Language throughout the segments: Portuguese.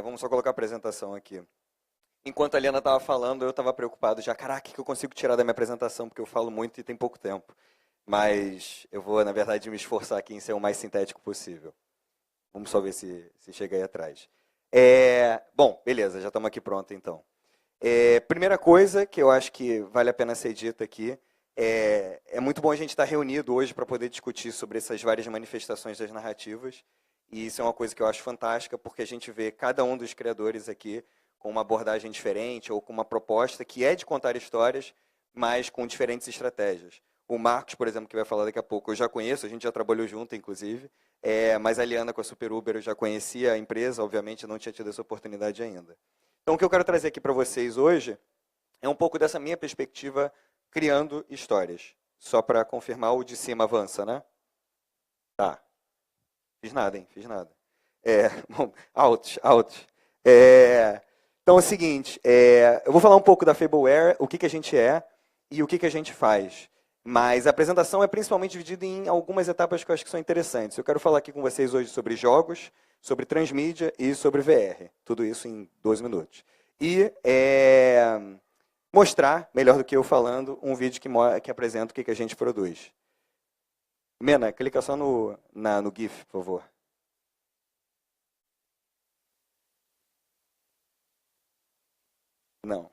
Vamos só colocar a apresentação aqui. Enquanto a Liana estava falando, eu estava preocupado já. Caraca, o que eu consigo tirar da minha apresentação? Porque eu falo muito e tem pouco tempo. Mas eu vou, na verdade, me esforçar aqui em ser o mais sintético possível. Vamos só ver se chega aí atrás. Bom, beleza, já estamos aqui pronto, então. Primeira coisa que eu acho que vale a pena ser dita aqui, é muito bom a gente estar reunido hoje para poder discutir sobre essas várias manifestações das narrativas. E isso é uma coisa que eu acho fantástica, porque a gente vê cada um dos criadores aqui com uma abordagem diferente ou com uma proposta que é de contar histórias, mas com diferentes estratégias. O Marcos, por exemplo, que vai falar daqui a pouco, eu já conheço, a gente já trabalhou junto, inclusive, mas a Liana com a Super Uber eu já conhecia a empresa, obviamente não tinha tido essa oportunidade ainda. Então, o que eu quero trazer aqui para vocês hoje é um pouco dessa minha perspectiva criando histórias. Só para confirmar, o de cima avança, né? Tá. Fiz nada, hein? Fiz nada. Bom, out. Então é o seguinte, eu vou falar um pouco da Fableware, o que a gente é e o que a gente faz. Mas a apresentação é principalmente dividida em algumas etapas que eu acho que são interessantes. Eu quero falar aqui com vocês hoje sobre jogos, sobre transmídia e sobre VR. Tudo isso em 12 minutos. E mostrar, melhor do que eu falando, um vídeo que apresenta o que a gente produz. Mena, clica só no GIF, por favor. Não.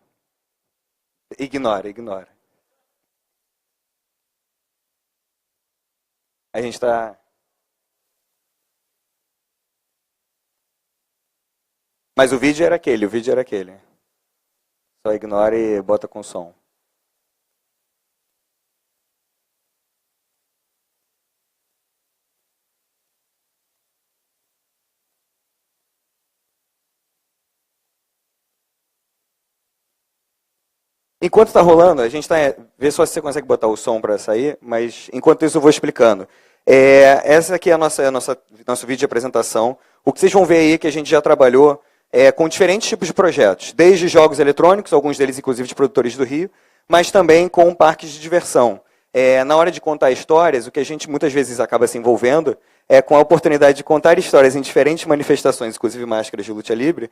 Ignora. A gente está... Mas o vídeo era aquele. Só ignora e bota com som. Enquanto está rolando, a gente vê só se você consegue botar o som para sair, mas enquanto isso eu vou explicando. Essa aqui é nosso vídeo de apresentação. O que vocês vão ver aí é que a gente já trabalhou com diferentes tipos de projetos, desde jogos eletrônicos, alguns deles inclusive de produtores do Rio, mas também com parques de diversão. Na hora de contar histórias, o que a gente muitas vezes acaba se envolvendo é com a oportunidade de contar histórias em diferentes manifestações, inclusive máscaras de luta livre,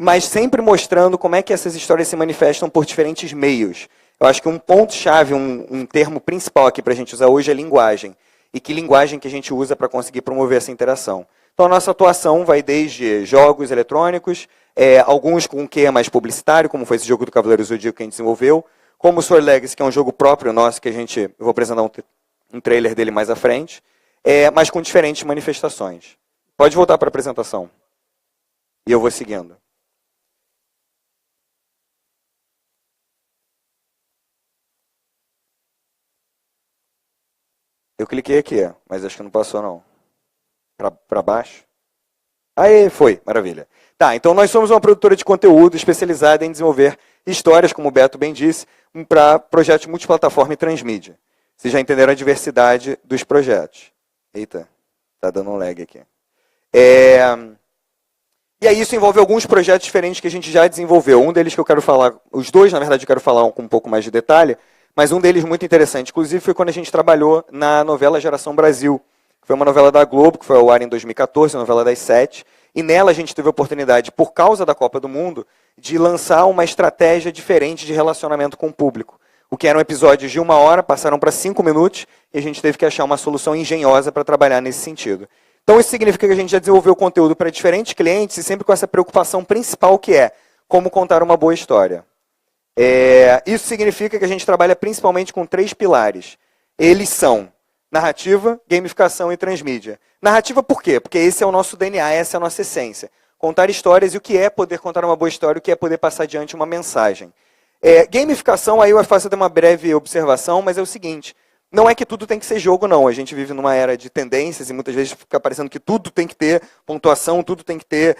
mas sempre mostrando como é que essas histórias se manifestam por diferentes meios. Eu acho que um ponto-chave, um termo principal aqui para a gente usar hoje é linguagem. E que linguagem que a gente usa para conseguir promover essa interação. Então, a nossa atuação vai desde jogos eletrônicos, alguns com um quê mais publicitário, como foi esse jogo do Cavaleiro Zodíaco que a gente desenvolveu, como o Sword Legacy, que é um jogo próprio nosso, que eu vou apresentar um trailer dele mais à frente, mas com diferentes manifestações. Pode voltar para a apresentação. E eu vou seguindo. Eu cliquei aqui, mas acho que não passou, não. Para baixo. Aí, foi. Maravilha. Tá, então nós somos uma produtora de conteúdo especializada em desenvolver histórias, como o Beto bem disse, para projetos multiplataforma e transmídia. Vocês já entenderam a diversidade dos projetos. Eita, tá dando um lag aqui. E aí isso envolve alguns projetos diferentes que a gente já desenvolveu. Um deles que eu quero falar, os dois, na verdade, eu quero falar com um pouco mais de detalhe, mas um deles muito interessante, inclusive, foi quando a gente trabalhou na novela Geração Brasil, que foi uma novela da Globo, que foi ao ar em 2014, a novela das 7, e nela a gente teve a oportunidade, por causa da Copa do Mundo, de lançar uma estratégia diferente de relacionamento com o público. O que eram episódios de 1 hora, passaram para 5 minutos, e a gente teve que achar uma solução engenhosa para trabalhar nesse sentido. Então isso significa que a gente já desenvolveu conteúdo para diferentes clientes, e sempre com essa preocupação principal que é como contar uma boa história. Isso significa que a gente trabalha principalmente com 3 pilares. Eles são narrativa, gamificação e transmídia. Narrativa por quê? Porque esse é o nosso DNA, essa é a nossa essência. Contar histórias e o que é poder contar uma boa história, o que é poder passar adiante uma mensagem. Gamificação, aí eu faço uma breve observação, mas é o seguinte, não é que tudo tem que ser jogo, não. A gente vive numa era de tendências e muitas vezes fica parecendo que tudo tem que ter pontuação, tudo tem que ter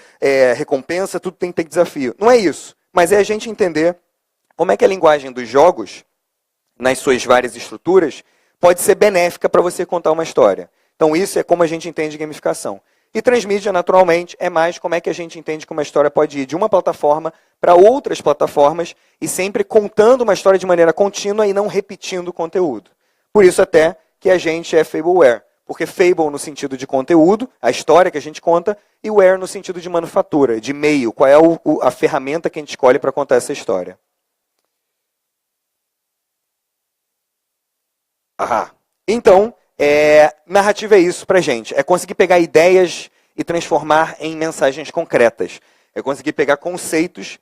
recompensa, tudo tem que ter desafio. Não é isso, mas é a gente entender como é que a linguagem dos jogos, nas suas várias estruturas, pode ser benéfica para você contar uma história. Então isso é como a gente entende gamificação. E transmídia, naturalmente, é mais como é que a gente entende que uma história pode ir de uma plataforma para outras plataformas e sempre contando uma história de maneira contínua e não repetindo o conteúdo. Por isso até que a gente é Fableware, porque fable no sentido de conteúdo, a história que a gente conta, e ware no sentido de manufatura, de meio, qual é a ferramenta que a gente escolhe para contar essa história. Então, narrativa é isso pra gente, é conseguir pegar ideias e transformar em mensagens concretas, é conseguir pegar conceitos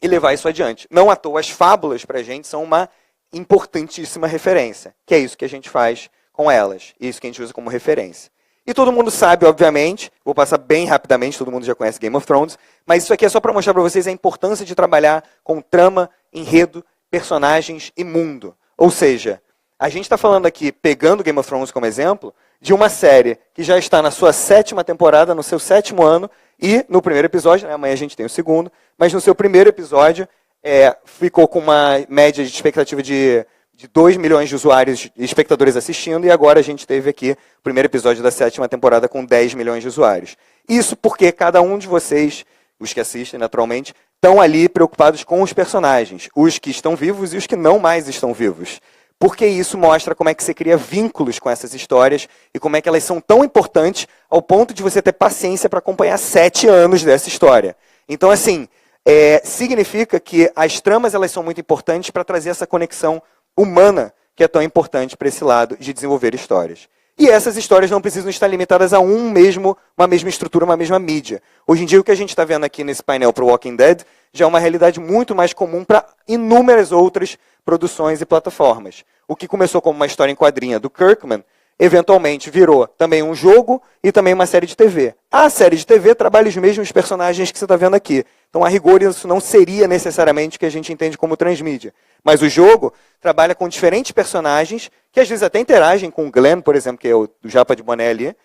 e levar isso adiante. Não à toa, as fábulas pra gente são uma importantíssima referência, que é isso que a gente faz com elas, isso que a gente usa como referência. E todo mundo sabe, obviamente, vou passar bem rapidamente, todo mundo já conhece Game of Thrones, mas isso aqui é só para mostrar para vocês a importância de trabalhar com trama, enredo, personagens e mundo. Ou seja, a gente está falando aqui, pegando Game of Thrones como exemplo, de uma série que já está na sua 7ª temporada, no seu 7º ano, e no primeiro episódio, né, amanhã a gente tem o segundo, mas no seu primeiro episódio ficou com uma média de expectativa de 2 milhões de usuários e espectadores assistindo, e agora a gente teve aqui o primeiro episódio da 7ª temporada com 10 milhões de usuários. Isso porque cada um de vocês, os que assistem naturalmente, estão ali preocupados com os personagens, os que estão vivos e os que não mais estão vivos. Porque isso mostra como é que você cria vínculos com essas histórias e como é que elas são tão importantes ao ponto de você ter paciência para acompanhar 7 anos dessa história. Então, assim, significa que as tramas elas são muito importantes para trazer essa conexão humana que é tão importante para esse lado de desenvolver histórias. E essas histórias não precisam estar limitadas a uma mesma estrutura, uma mesma mídia. Hoje em dia, o que a gente está vendo aqui nesse painel para o Walking Dead já é uma realidade muito mais comum para inúmeras outras produções e plataformas. O que começou como uma história em quadrinha do Kirkman, eventualmente virou também um jogo e também uma série de TV. A série de TV trabalha os mesmos personagens que você está vendo aqui. Então, a rigor, isso não seria necessariamente o que a gente entende como transmídia. Mas o jogo trabalha com diferentes personagens, que às vezes até interagem com o Glenn, por exemplo, que é o do Japa de Boné ali,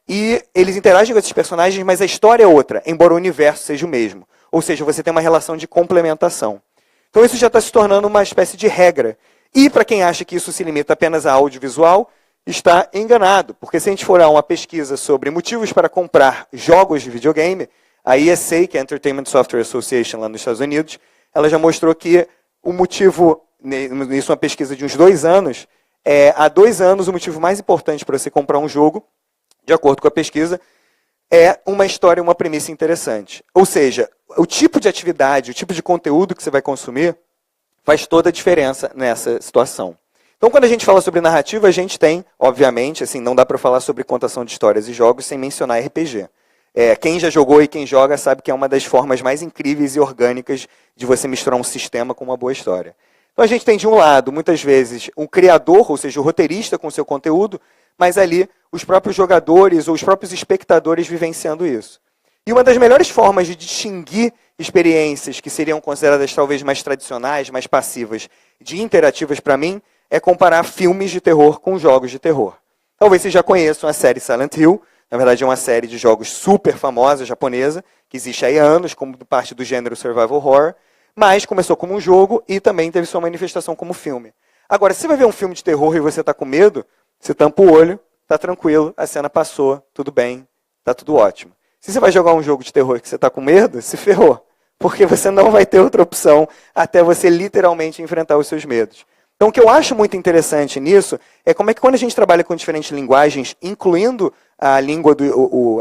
e eles interagem com esses personagens, mas a história é outra, embora o universo seja o mesmo. Ou seja, você tem uma relação de complementação. Então, isso já está se tornando uma espécie de regra. E, para quem acha que isso se limita apenas a audiovisual, está enganado. Porque se a gente for a uma pesquisa sobre motivos para comprar jogos de videogame, a ESA, que é a Entertainment Software Association lá nos Estados Unidos, ela já mostrou que o motivo, isso é uma pesquisa de uns 2 anos, há 2 anos o motivo mais importante para você comprar um jogo, de acordo com a pesquisa, é uma história, uma premissa interessante. Ou seja, o tipo de atividade, o tipo de conteúdo que você vai consumir, faz toda a diferença nessa situação. Então, quando a gente fala sobre narrativa, a gente tem, obviamente, assim, não dá para falar sobre contação de histórias e jogos sem mencionar RPG. Quem já jogou e quem joga sabe que é uma das formas mais incríveis e orgânicas de você misturar um sistema com uma boa história. Então, a gente tem, de um lado, muitas vezes, um criador, ou seja, o roteirista com o seu conteúdo, mas ali os próprios jogadores ou os próprios espectadores vivenciando isso. E uma das melhores formas de distinguir experiências que seriam consideradas talvez mais tradicionais, mais passivas, de interativas para mim, é comparar filmes de terror com jogos de terror. Talvez vocês já conheçam a série Silent Hill, na verdade é uma série de jogos super famosa, japonesa, que existe há anos como parte do gênero survival horror, mas começou como um jogo e também teve sua manifestação como filme. Agora, se você vai ver um filme de terror e você está com medo, você tampa o olho, está tranquilo, a cena passou, tudo bem, está tudo ótimo. Se você vai jogar um jogo de terror que você está com medo, se ferrou. Porque você não vai ter outra opção até você literalmente enfrentar os seus medos. Então, o que eu acho muito interessante nisso é como é que quando a gente trabalha com diferentes linguagens, incluindo a língua,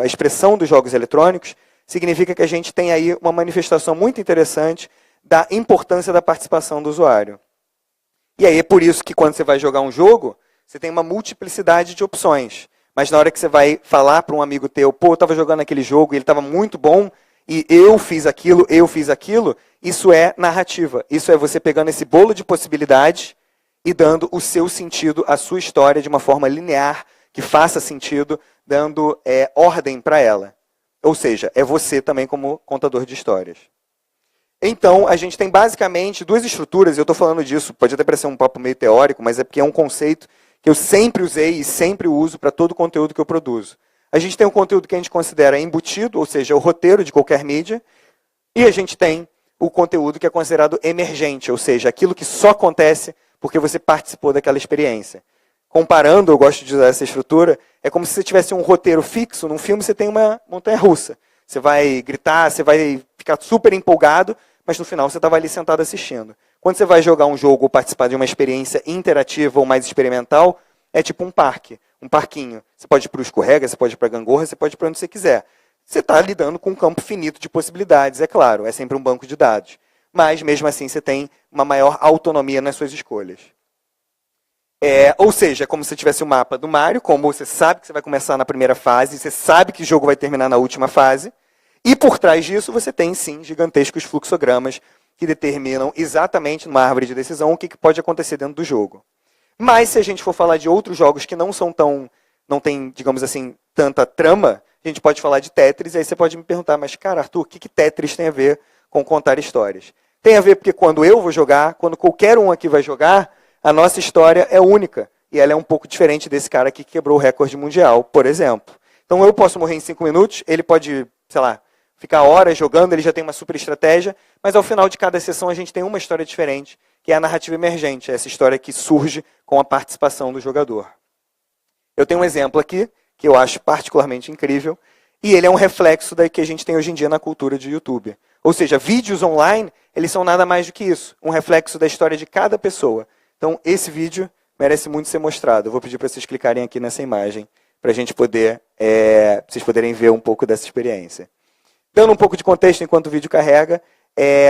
a expressão dos jogos eletrônicos, significa que a gente tem aí uma manifestação muito interessante da importância da participação do usuário. E aí é por isso que quando você vai jogar um jogo, você tem uma multiplicidade de opções. Mas na hora que você vai falar para um amigo teu, pô, eu estava jogando aquele jogo e ele estava muito bom, e eu fiz aquilo, isso é narrativa. Isso é você pegando esse bolo de possibilidades e dando o seu sentido, a sua história de uma forma linear, que faça sentido, dando ordem para ela. Ou seja, é você também como contador de histórias. Então, a gente tem basicamente 2 estruturas, e eu estou falando disso, pode até parecer um papo meio teórico, mas é porque é um conceito que eu sempre usei e sempre uso para todo o conteúdo que eu produzo. A gente tem um conteúdo que a gente considera embutido, ou seja, o roteiro de qualquer mídia, e a gente tem o conteúdo que é considerado emergente, ou seja, aquilo que só acontece porque você participou daquela experiência. Comparando, eu gosto de usar essa estrutura, é como se você tivesse um roteiro fixo, num filme você tem uma montanha-russa. Você vai gritar, você vai ficar super empolgado, mas no final você estava ali sentado assistindo. Quando você vai jogar um jogo ou participar de uma experiência interativa ou mais experimental, é tipo um parque. um parquinho. Você pode ir para o escorrega, você pode ir para a gangorra, você pode ir para onde você quiser. Você está lidando com um campo finito de possibilidades, é claro, é sempre um banco de dados. Mas, mesmo assim, você tem uma maior autonomia nas suas escolhas. Ou seja, é como se tivesse o mapa do Mario, como você sabe que você vai começar na primeira fase, você sabe que o jogo vai terminar na última fase, e por trás disso você tem, sim, gigantescos fluxogramas que determinam exatamente numa árvore de decisão o que pode acontecer dentro do jogo. Mas se a gente for falar de outros jogos que não são não tem, digamos assim, tanta trama, a gente pode falar de Tetris, e aí você pode me perguntar, mas cara, Arthur, o que Tetris tem a ver com contar histórias? Tem a ver porque quando eu vou jogar, quando qualquer um aqui vai jogar, a nossa história é única. E ela é um pouco diferente desse cara aqui que quebrou o recorde mundial, por exemplo. Então eu posso morrer em 5 minutos, ele pode, sei lá, ficar horas jogando, ele já tem uma super estratégia, mas ao final de cada sessão a gente tem uma história diferente, que é a narrativa emergente, essa história que surge com a participação do jogador. Eu tenho um exemplo aqui, que eu acho particularmente incrível, e ele é um reflexo da que a gente tem hoje em dia na cultura de YouTube. Ou seja, vídeos online, eles são nada mais do que isso, um reflexo da história de cada pessoa. Então, esse vídeo merece muito ser mostrado. Eu vou pedir para vocês clicarem aqui nessa imagem, para a gente poder, vocês poderem ver um pouco dessa experiência. Dando um pouco de contexto enquanto o vídeo carrega,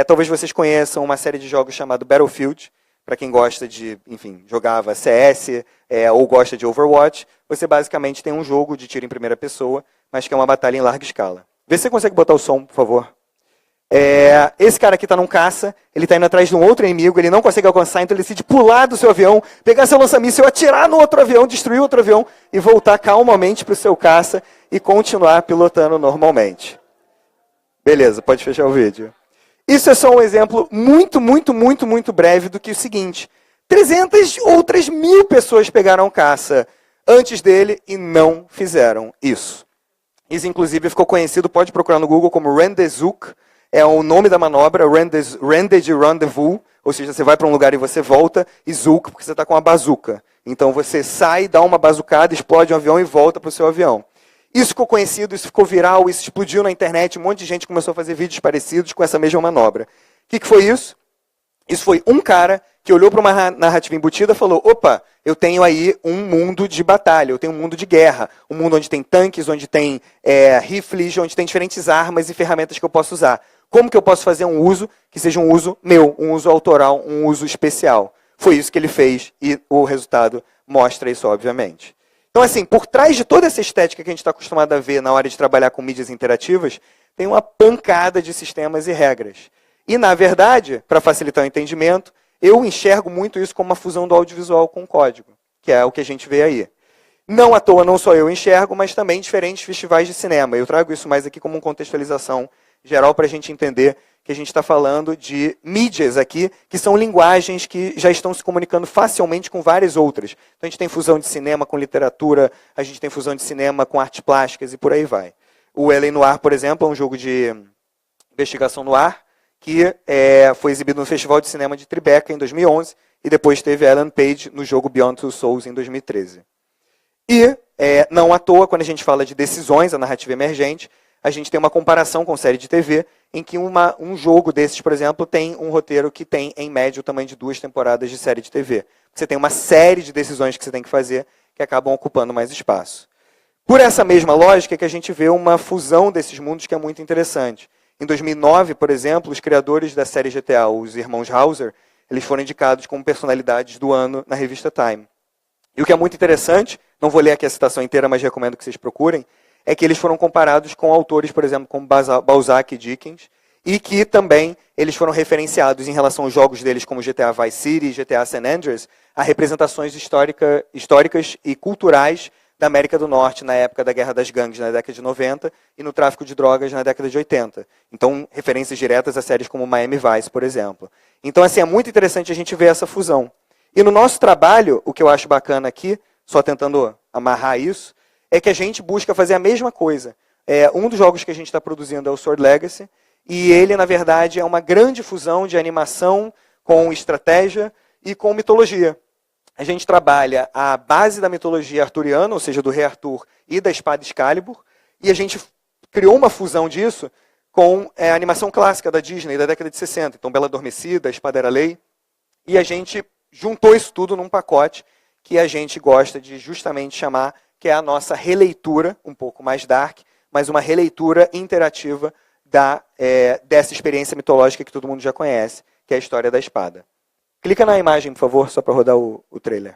talvez vocês conheçam uma série de jogos chamado Battlefield, para quem gosta de, enfim, jogava CS ou gosta de Overwatch, você basicamente tem um jogo de tiro em primeira pessoa, mas que é uma batalha em larga escala. Vê se você consegue botar o som, por favor. Esse cara aqui está num caça, ele está indo atrás de um outro inimigo, ele não consegue alcançar, então ele decide pular do seu avião, pegar seu lança-míssil, atirar no outro avião, destruir outro avião e voltar calmamente para o seu caça e continuar pilotando normalmente. Beleza, pode fechar o vídeo. Isso é só um exemplo muito breve do que o seguinte. 300 outras 1000 pessoas pegaram caça antes dele e não fizeram isso. Isso, inclusive, ficou conhecido, pode procurar no Google, como Rendezvous. É o nome da manobra, Rendezvous, ou seja, você vai para um lugar e você volta, e Zouk, porque você está com uma bazuca. Então você sai, dá uma bazucada, explode um avião e volta para o seu avião. Isso ficou conhecido, isso ficou viral, isso explodiu na internet, um monte de gente começou a fazer vídeos parecidos com essa mesma manobra. O que foi isso? Isso foi um cara que olhou para uma narrativa embutida e falou, opa, eu tenho aí um mundo de batalha, eu tenho um mundo de guerra, um mundo onde tem tanques, onde tem rifles, onde tem diferentes armas e ferramentas que eu posso usar. Como que eu posso fazer um uso que seja um uso meu, um uso autoral, um uso especial? Foi isso que ele fez e o resultado mostra isso, obviamente. Então, assim, por trás de toda essa estética que a gente está acostumado a ver na hora de trabalhar com mídias interativas, tem uma pancada de sistemas e regras. E, na verdade, para facilitar o entendimento, eu enxergo muito isso como uma fusão do audiovisual com o código, que é o que a gente vê aí. Não à toa, não só eu enxergo, mas também diferentes festivais de cinema. Eu trago isso mais aqui como uma contextualização geral para a gente entender que a gente está falando de mídias aqui, que são linguagens que já estão se comunicando facilmente com várias outras. Então, a gente tem fusão de cinema com literatura, a gente tem fusão de cinema com artes plásticas e por aí vai. O L.A. Noire, por exemplo, é um jogo de investigação no ar, que foi exibido no Festival de Cinema de Tribeca em 2011, e depois teve Ellen Page no jogo Beyond Two Souls em 2013. E, não à toa, quando a gente fala de decisões, a narrativa emergente, a gente tem uma comparação com série de TV, em que um jogo desses, por exemplo, tem um roteiro que tem, em média, o tamanho de 2 temporadas de série de TV. Você tem uma série de decisões que você tem que fazer, que acabam ocupando mais espaço. Por essa mesma lógica, é que a gente vê uma fusão desses mundos que é muito interessante. Em 2009, por exemplo, os criadores da série GTA, os irmãos Hauser, eles foram indicados como personalidades do ano na revista Time. E o que é muito interessante, não vou ler aqui a citação inteira, mas recomendo que vocês procurem, é que eles foram comparados com autores, por exemplo, como Balzac e Dickens, e que também eles foram referenciados em relação aos jogos deles, como GTA Vice City e GTA San Andreas, a representações históricas e culturais da América do Norte na época da Guerra das Gangues, na década de 90, e no tráfico de drogas na década de 80. Então, referências diretas a séries como Miami Vice, por exemplo. Então, assim, é muito interessante a gente ver essa fusão. E no nosso trabalho, o que eu acho bacana aqui, só tentando amarrar isso, é que a gente busca fazer a mesma coisa. Um dos jogos que a gente está produzindo é o Sword Legacy, e ele, na verdade, é uma grande fusão de animação com estratégia e com mitologia. A gente trabalha a base da mitologia arturiana, ou seja, do rei Arthur e da espada Excalibur, e a gente criou uma fusão disso com a animação clássica da Disney da década de 60. Então, Bela Adormecida, a Espada era Lei, e a gente juntou isso tudo num pacote que a gente gosta de justamente chamar, que é a nossa releitura, um pouco mais dark, mas uma releitura interativa dessa experiência mitológica que todo mundo já conhece, que é a história da espada. Clica na imagem, por favor, só para rodar o trailer.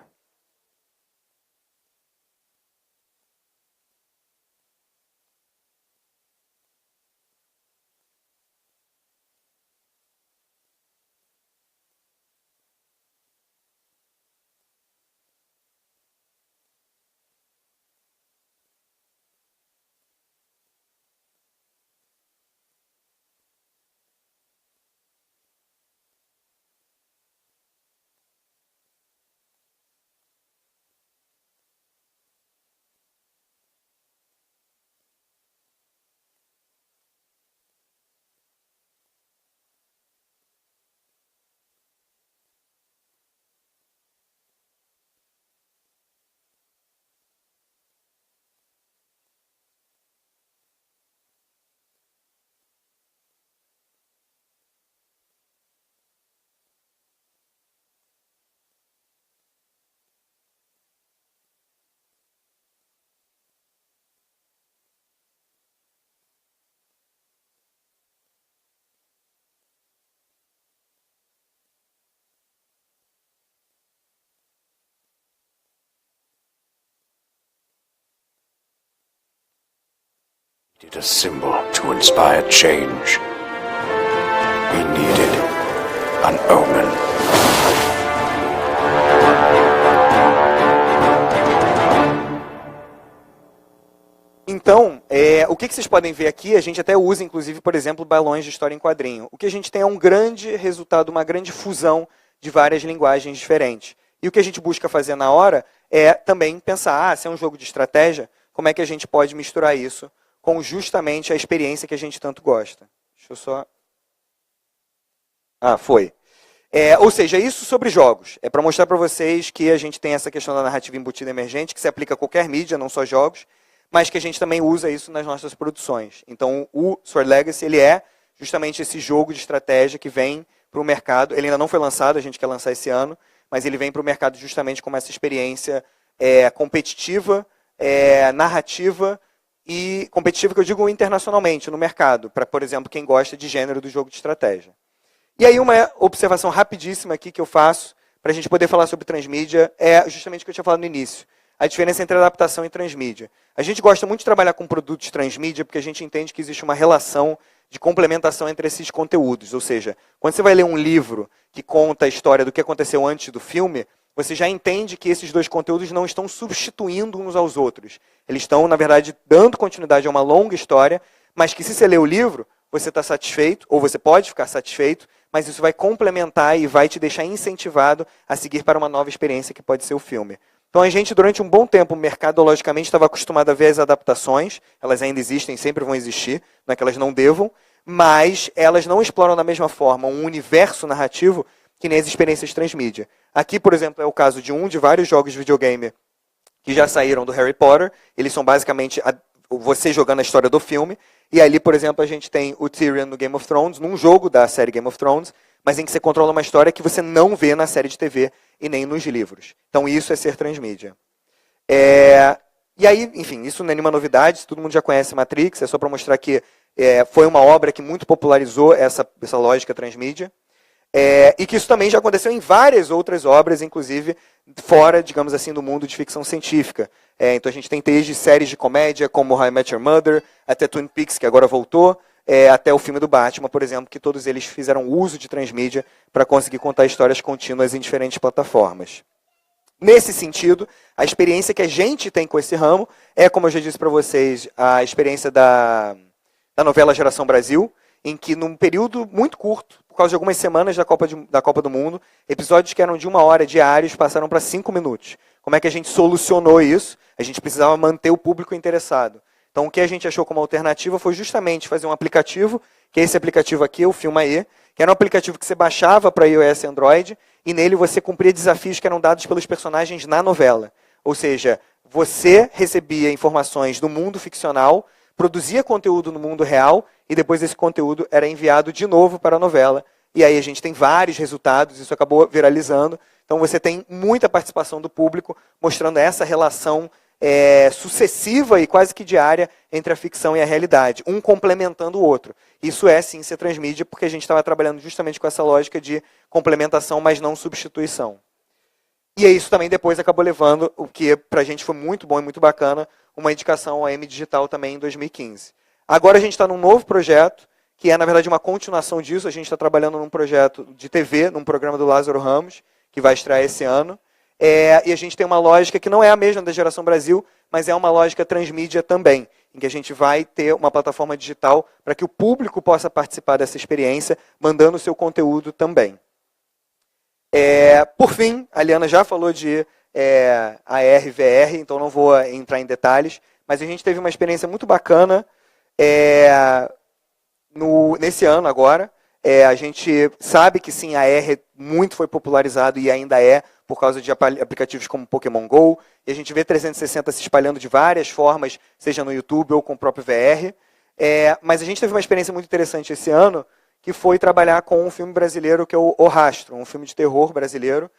Needed a symbol to inspire change. We needed an omen. Então, o que vocês podem ver aqui, a gente até usa, inclusive, por exemplo, balões de história em quadrinho. O que a gente tem é um grande resultado, uma grande fusão de várias linguagens diferentes. E o que a gente busca fazer na hora é também pensar, se é um jogo de estratégia, como é que a gente pode misturar isso com justamente a experiência que a gente tanto gosta. Deixa eu só... foi. Ou seja, isso sobre jogos. É para mostrar para vocês que a gente tem essa questão da narrativa embutida emergente, que se aplica a qualquer mídia, não só jogos, mas que a gente também usa isso nas nossas produções. Então, o Sword Legacy, ele é justamente esse jogo de estratégia que vem para o mercado. Ele ainda não foi lançado, a gente quer lançar esse ano, mas ele vem para o mercado justamente como essa experiência competitiva, narrativa, e competitiva que eu digo internacionalmente, no mercado, para, por exemplo, quem gosta de gênero do jogo de estratégia. E aí uma observação rapidíssima aqui que eu faço, para a gente poder falar sobre transmídia, é justamente o que eu tinha falado no início, a diferença entre adaptação e transmídia. A gente gosta muito de trabalhar com produtos transmídia, porque a gente entende que existe uma relação de complementação entre esses conteúdos. Ou seja, quando você vai ler um livro que conta a história do que aconteceu antes do filme, você já entende que esses dois conteúdos não estão substituindo uns aos outros. Eles estão, na verdade, dando continuidade a uma longa história, mas que se você ler o livro, você está satisfeito, ou você pode ficar satisfeito, mas isso vai complementar e vai te deixar incentivado a seguir para uma nova experiência que pode ser o filme. Então a gente, durante um bom tempo, mercadologicamente, estava acostumado a ver as adaptações, elas ainda existem, sempre vão existir, não é que elas não devam, mas elas não exploram da mesma forma um universo narrativo que nem as experiências transmídia. Aqui, por exemplo, é o caso de vários jogos de videogame que já saíram do Harry Potter. Eles são basicamente você jogando a história do filme. E ali, por exemplo, a gente tem o Tyrion no Game of Thrones, num jogo da série Game of Thrones, mas em que você controla uma história que você não vê na série de TV e nem nos livros. Então isso é ser transmídia. E aí, enfim, isso não é nenhuma novidade, todo mundo já conhece Matrix, é só para mostrar que foi uma obra que muito popularizou essa lógica transmídia. E que isso também já aconteceu em várias outras obras, inclusive fora, digamos assim, do mundo de ficção científica. Então a gente tem desde séries de comédia, como How I Met Your Mother, até Twin Peaks, que agora voltou, até o filme do Batman, por exemplo, que todos eles fizeram uso de transmídia para conseguir contar histórias contínuas em diferentes plataformas. Nesse sentido, a experiência que a gente tem com esse ramo é, como eu já disse para vocês, a experiência da novela Geração Brasil, em que num período muito curto, por causa de algumas semanas da Copa do Mundo, episódios que eram de 1 hora diários passaram para 5 minutos. Como é que a gente solucionou isso? A gente precisava manter o público interessado. Então o que a gente achou como alternativa foi justamente fazer um aplicativo, que é esse aplicativo aqui, o Filmae, que era um aplicativo que você baixava para iOS e Android, e nele você cumpria desafios que eram dados pelos personagens na novela. Ou seja, você recebia informações do mundo ficcional, produzia conteúdo no mundo real, e depois esse conteúdo era enviado de novo para a novela. e aí a gente tem vários resultados, isso acabou viralizando. Então você tem muita participação do público, mostrando essa relação sucessiva e quase que diária entre a ficção e a realidade, um complementando o outro. Isso é, sim, ser transmídia, porque a gente estava trabalhando justamente com essa lógica de complementação, mas não substituição. E isso também depois acabou levando, o que para a gente foi muito bom e muito bacana, uma indicação ao M Digital também em 2015. Agora a gente está num novo projeto, que é, na verdade, uma continuação disso. A gente está trabalhando num projeto de TV, num programa do Lázaro Ramos, que vai estrear esse ano. E a gente tem uma lógica que não é a mesma da Geração Brasil, mas é uma lógica transmídia também, em que a gente vai ter uma plataforma digital para que o público possa participar dessa experiência, mandando o seu conteúdo também. Por fim, a Liana já falou de AR e VR, então não vou entrar em detalhes, mas a gente teve uma experiência muito bacana nesse ano agora. A gente sabe que sim, a AR muito foi popularizado e ainda é, por causa de aplicativos como Pokémon GO, e a gente vê 360 se espalhando de várias formas, seja no YouTube ou com o próprio VR. Mas a gente teve uma experiência muito interessante esse ano, que foi trabalhar com um filme brasileiro que é o Rastro, um filme de terror brasileiro,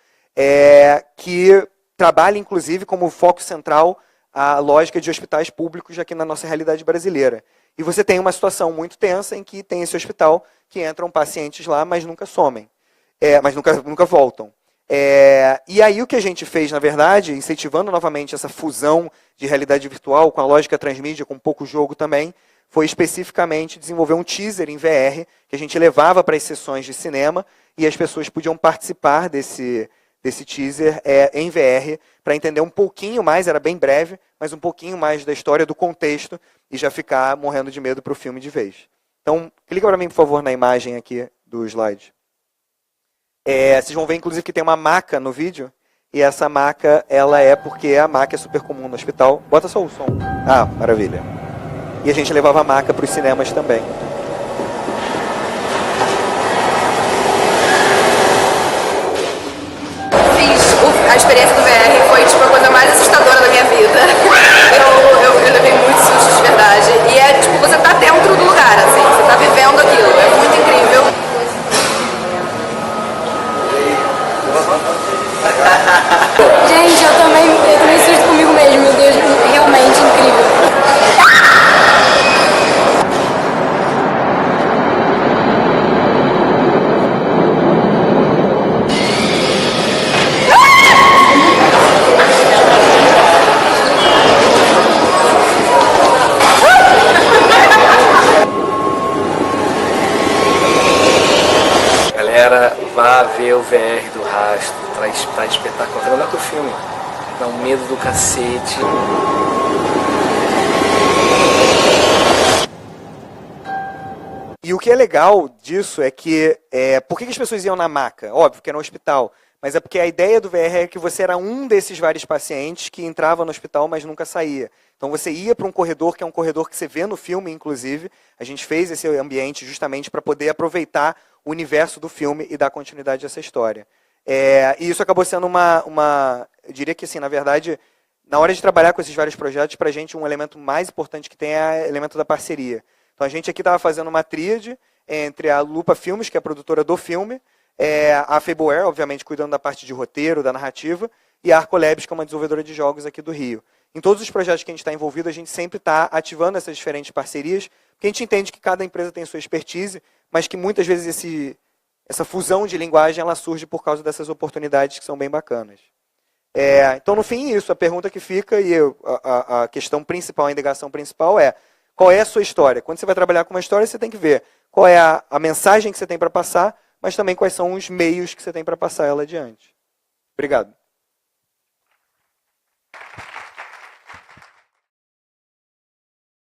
que trabalha, inclusive, como foco central a lógica de hospitais públicos aqui na nossa realidade brasileira. E você tem uma situação muito tensa em que tem esse hospital que entram pacientes lá, mas nunca somem, mas nunca voltam. E aí o que a gente fez, na verdade, incentivando novamente essa fusão de realidade virtual com a lógica transmídia, com pouco jogo também, foi especificamente desenvolver um teaser em VR, que a gente levava para as sessões de cinema, e as pessoas podiam participar desse teaser em VR, para entender um pouquinho mais, era bem breve, mas um pouquinho mais da história, do contexto, e já ficar morrendo de medo para o filme de vez. Então, clica para mim, por favor, na imagem aqui do slide. Vocês vão ver, inclusive, que tem uma maca no vídeo, e essa maca, ela é porque a maca é super comum no hospital. Bota só o som. Ah, maravilha. E a gente levava a maca para os cinemas também. A experiência do VR foi tipo, a coisa mais assustadora da minha vida. Eu levei muitos sustos de verdade. E tipo, você tá dentro do lugar, assim, você tá vivendo aquilo. É muito incrível. Gente, eu também surto comigo mesmo, meu Deus, realmente incrível. Galera, vá ver o VR do Rastro, tá espetacular. Tá melhor que o filme. Dá um medo do cacete. E o que é legal disso é que, por que as pessoas iam na maca? Óbvio que era no hospital, mas é porque a ideia do VR é que você era um desses vários pacientes que entrava no hospital, mas nunca saía. Então você ia para um corredor, que é um corredor que você vê no filme, inclusive. A gente fez esse ambiente justamente para poder aproveitar o universo do filme e dar continuidade a essa história. E isso acabou sendo eu diria que, assim, na verdade, na hora de trabalhar com esses vários projetos, para a gente um elemento mais importante que tem é o elemento da parceria. Então a gente aqui estava fazendo uma tríade entre a Lupa Filmes, que é a produtora do filme, a Fableware, obviamente cuidando da parte de roteiro, da narrativa, e a Arcolabs, que é uma desenvolvedora de jogos aqui do Rio. Em todos os projetos que a gente está envolvido, a gente sempre está ativando essas diferentes parcerias, porque a gente entende que cada empresa tem sua expertise, mas que muitas vezes essa fusão de linguagem ela surge por causa dessas oportunidades que são bem bacanas. Então, no fim, isso. A pergunta que fica, e a questão principal, a indagação principal é: qual é a sua história? Quando você vai trabalhar com uma história, você tem que ver qual é a mensagem que você tem para passar, mas também quais são os meios que você tem para passar ela adiante. Obrigado.